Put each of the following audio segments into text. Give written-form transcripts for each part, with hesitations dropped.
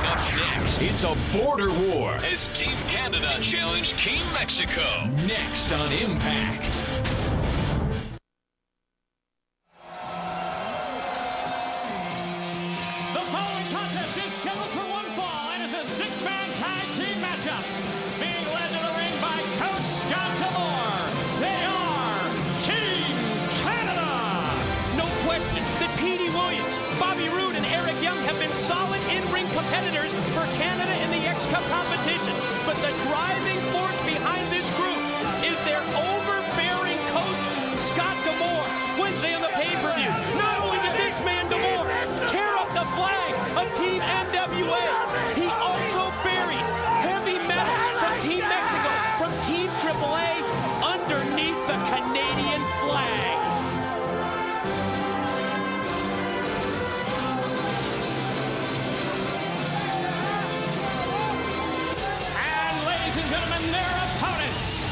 Up next, it's a border war as Team Canada challenge Team Mexico. Next on Impact. The following contest is scheduled for one fall and is a six-man tag team matchup. Being led to the ring by Coach Scott D'Amore. They are Team Canada. No question that Petey Williams, Bobby Roode, and Eric Young have been solid in-ring competitors for Canada in the X-Cup competition. But the driving force behind this group is their overbearing coach, Scott D'Amore. Wednesday on the pay-per-view, not only did this man D'Amore tear up the flag of Team NWA, he also buried heavy metal from Team Mexico, from Team AAA, underneath the Canadian flag. Ladies and gentlemen, their opponents.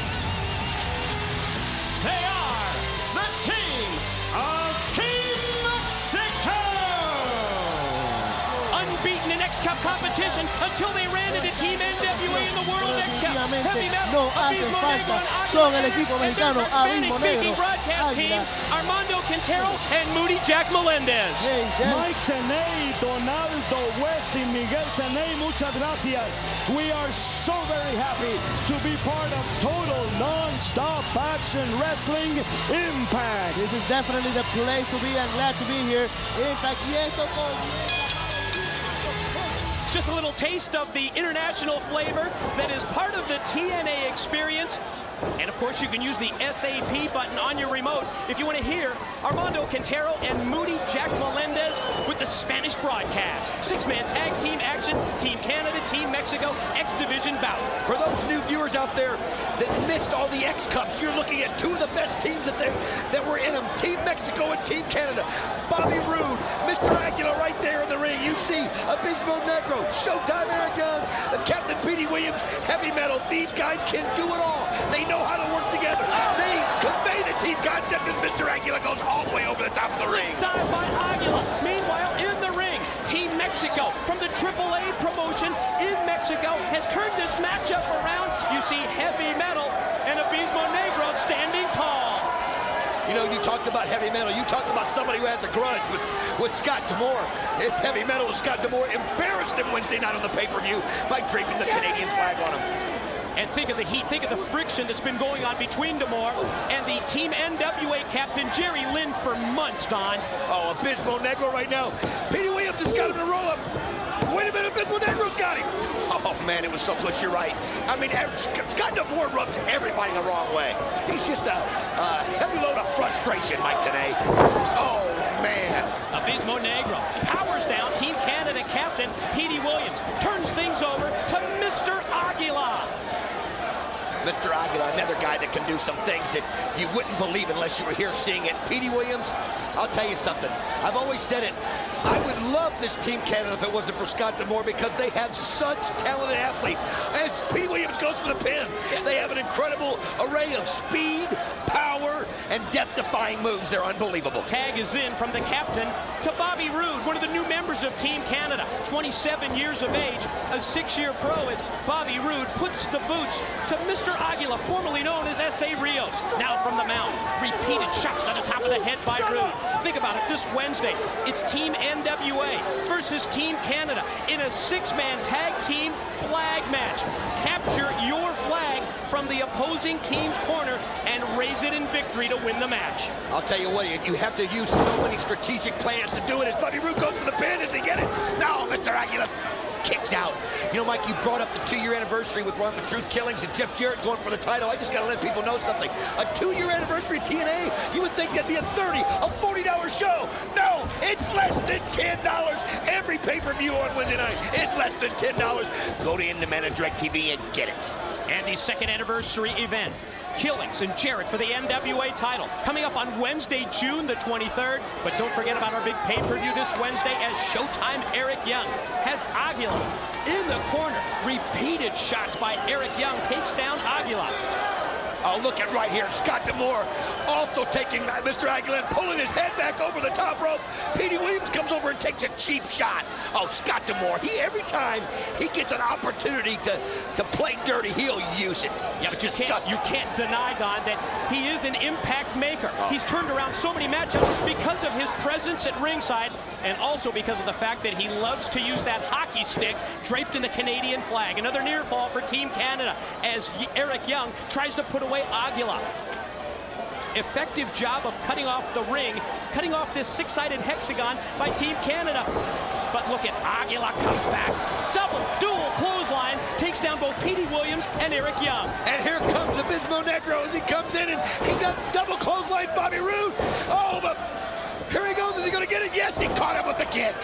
They are the team of Team Mexico. Unbeaten in X-Cup competition until they ran into Team NWA in the World X-Cup. Heavy metal, no hacen falta, son el equipo mexicano, Abismo Negro, broadcast team, Águila. Armando Quintero and Moody Jack Melendez. Mike TNA, Donaldo West y Miguel TNA, muchas gracias. We are so very happy to be part of total non-stop action wrestling Impact. This is definitely the place to be and glad to be here. Impact, y esto Just a little taste of the international flavor that is part of the TNA experience. And of course, you can use the SAP button on your remote if you want to hear Armando Quintero and Moody Jack Melendez with the Spanish broadcast. Six-man tag team action, Team Canada, Team Mexico, X-Division bout. For those new viewers out there that missed all the X-Cups, you're looking at two of the best teams that were in them, Team Mexico and Team Canada. Bobby Roode, Mr. Aguila right there in the ring. You see Abismo Negro, Showtime Eric Young, Captain Petey Williams, heavy metal. These guys can do it all. They know how to work together. They convey the team concept as Mr. Aguila goes all the way over the top of the ring. Dive by Aguila. Meanwhile, in the ring, Team Mexico from the AAA promotion in Mexico has turned this matchup around. You see heavy metal and Abismo Negro standing tall. You know, you talked about heavy metal. You talked about somebody who has a grudge with Scott D'Amore. It's heavy metal. Scott D'Amore embarrassed him Wednesday night on the pay-per-view by draping the Canadian flag on him. And think of the heat, think of the friction that's been going on between D'Amore and the Team NWA captain, Jerry Lynn, for months, Don. Oh, Abismo Negro right now. Petey Williams has got him to roll up. Wait a minute, Abismo Negro's got him. Oh, man, it was so close. You're right. I mean, Scott D'Amore rubs everybody the wrong way. He's just a heavy load of frustration, Mike TNA. Oh, man. Abismo Negro powers down Team Canada captain, Petey Williams, turns things over to Mr. Aguila. Mr. Aguila, another guy that can do some things that you wouldn't believe unless you were here seeing it. Petey Williams, I'll tell you something. I've always said it. I would love this Team Canada if it wasn't for Scott D'Amore because they have such talented athletes. As Petey Williams goes for the pin, they have an incredible array of speed, power, and death-defying moves. They're unbelievable. Tag is in from the captain to Bobby Roode, one of the new members of Team Canada, 27 years of age, a 6-year pro, as Bobby Roode puts the boots to Mr. Aguila, formerly known as S.A. Rios. Now from the mound, repeated shots to the top of the head by Roode. Think about it, this Wednesday, it's Team NWA versus Team Canada in a 6-man tag team flag match. Capture your flag from the opposing team's corner and raise it in victory to win the match. I'll tell you what, you have to use so many strategic plans to do it. As Bobby Roode goes for the pin, does he get it? No, Mr. Aguila kicks out. You know, Mike, you brought up the 2-year anniversary with One of the Truth Killings and Jeff Jarrett going for the title. I just got to let people know something. A 2-year anniversary of TNA, you would think that'd be a $30, a $40 show. No, it's less than $10. Every pay-per-view on Wednesday night is less than $10. Go to In-Demand and DirecTV and get it. And the second anniversary event, Killings and Jarrett for the NWA title, coming up on Wednesday, June the 23rd. But don't forget about our big pay-per-view this Wednesday as Showtime Eric Young has Aguila in the corner. Repeated shots by Eric Young takes down Aguila. Oh, look at right here. Scott D'Amore also taking Mr. Aguilar and pulling his head back over the top rope. Petey Williams comes over and takes a cheap shot. Oh, Scott D'Amore, every time he gets an opportunity to play dirty, he'll use it. Yes, you can't deny, Don, that he is an impact maker. He's turned around so many matchups because of his presence at ringside, and also because of the fact that he loves to use that hockey stick draped in the Canadian flag. Another near fall for Team Canada as Eric Young tries to put away Aguilar. Effective job of cutting off the ring, cutting off this six-sided hexagon by Team Canada. But look at Aguilar comes back, dual clothesline, takes down both Petey Williams and Eric Young. And here comes Abismo Negro as he comes in, and he got double clothesline Bobby Roode. Oh, but here he goes. Is he going to get it? Yes, he caught him with the kick.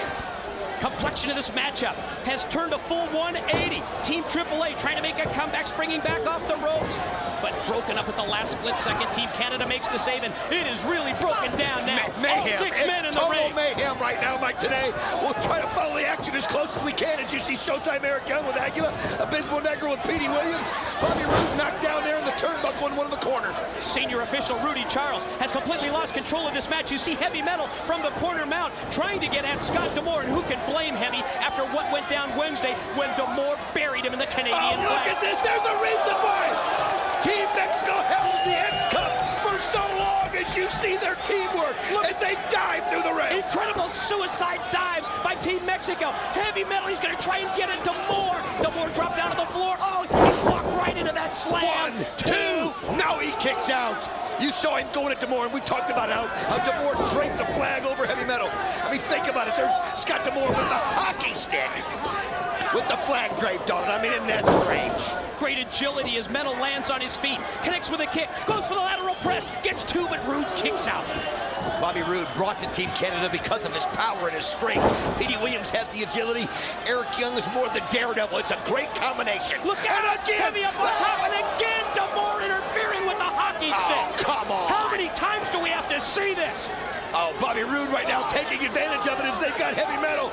Complexion of this matchup has turned a full 180. Team AAA trying to make a comeback, springing back off the ropes, but broken up at the last split second. Team Canada makes the save, and it is really broken down now. Mayhem. All 6 men in the total ring. mayhem right now, Mike. Today, we'll try to follow the action as close as we can. As you see, Showtime Eric Young with Aguilar, Abismo Negro with Petey Williams, Bobby Roode knocked down there in the turnbuckle in one of the corners. Senior official Rudy Charles has completely lost control of this match. You see Heavy Metal from the corner mount trying to get at Scott D'Amore, and who can blame Heavy after what went down Wednesday when D'Amore buried him in the Canadian flag. Look at this. There's a reason why Team Mexico held the X Cup for so long, as you see their teamwork as they dive through the ring. Incredible suicide dives by Team Mexico. Heavy Metal, he's going to try and get it. D'Amore dropped down to the floor. Oh, he walked right into that slam. 1, 2. Now he kicks out. You saw him going at D'Amore, and we talked about how D'Amore draped the flag over Heavy Metal. I mean, think about it. There's Scott D'Amore with the hockey stick with the flag draped on it. I mean, isn't that strange? Great agility as Metal lands on his feet, connects with a kick, goes for the lateral press, gets two, but Roode kicks out. Bobby Roode brought to Team Canada because of his power and his strength. Petey Williams has the agility. Eric Young is more the daredevil. It's a great combination. Look out! And again, Heavy up on top, and again D'Amore interfering with the hockey stick. Oh, come on. How many times do we have to see this? Oh, Bobby Roode right now taking advantage of it as they've got Heavy Metal.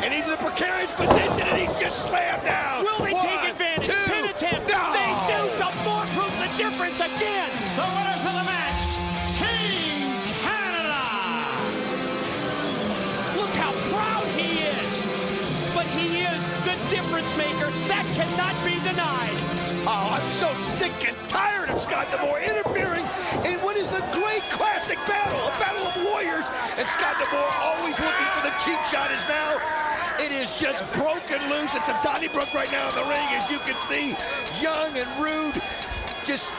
And he's in a precarious position, and he's just slammed down. Will they take advantage? 2. Pin attempt. No. They do. D'Amore proves the difference again. The winners of the match, Team Canada. Look how proud he is. But he is the difference maker. That cannot be denied. Oh, I'm so sick and tired of Scott D'Amore interfering in what is a great classic battle, a battle of warriors. And Scott D'Amore always looking for the cheap shot. Is now, it is just broken loose. It's a Donnybrook right now in the ring, as you can see. Young and Roode just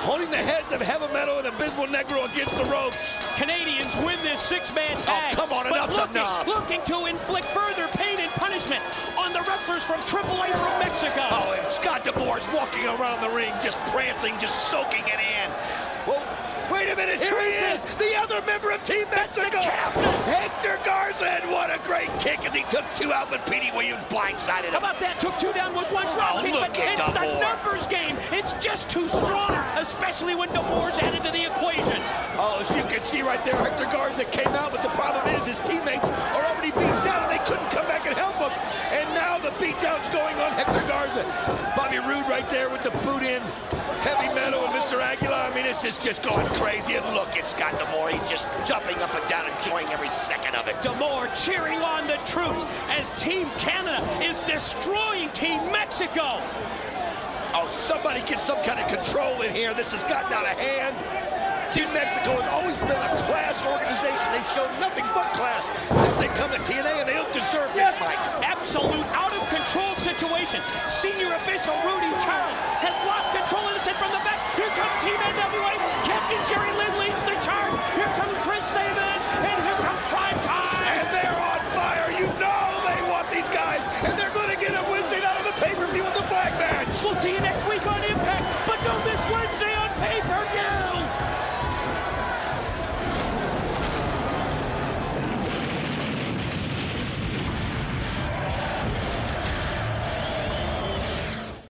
holding the heads of Heavy Metal and Abismo Negro against the ropes. Canadians win this six-man tag. Oh, come on, enough's enough. Looking to inflict further pain and punishment on the wrestlers from AAA from Mexico. Oh, and Scott D'Amore's walking around the ring, just prancing, just soaking it in. Well, wait a minute, here he is, the other member of Team Mexico, Hector Garza, and what a great kick as he took two out, but Petey Williams blindsided him. How about that? Took two down with one drop kick, but it's the numbers game. It's just too strong, especially when D'Amore's added to the equation. Oh, as you can see right there, Hector Garza came out, but the problem is his teammates are already beaten down, and they couldn't come back and help him. And now the beatdown's going on Hector Garza. Bobby Roode right there with the boot in. Heavy Metal and Mr. Aguilar. I mean, this is just going crazy. And look at Scott D'Amore. He's just jumping up and down, enjoying every second of it. D'Amore cheering on the troops as Team Canada is destroying Team Mexico. Oh, somebody get some kind of control in here. This has gotten out of hand. Team Mexico has always been a class organization. They've shown nothing but class since they come to TNA, and they don't deserve this, Mike. Absolute out-of-control situation. See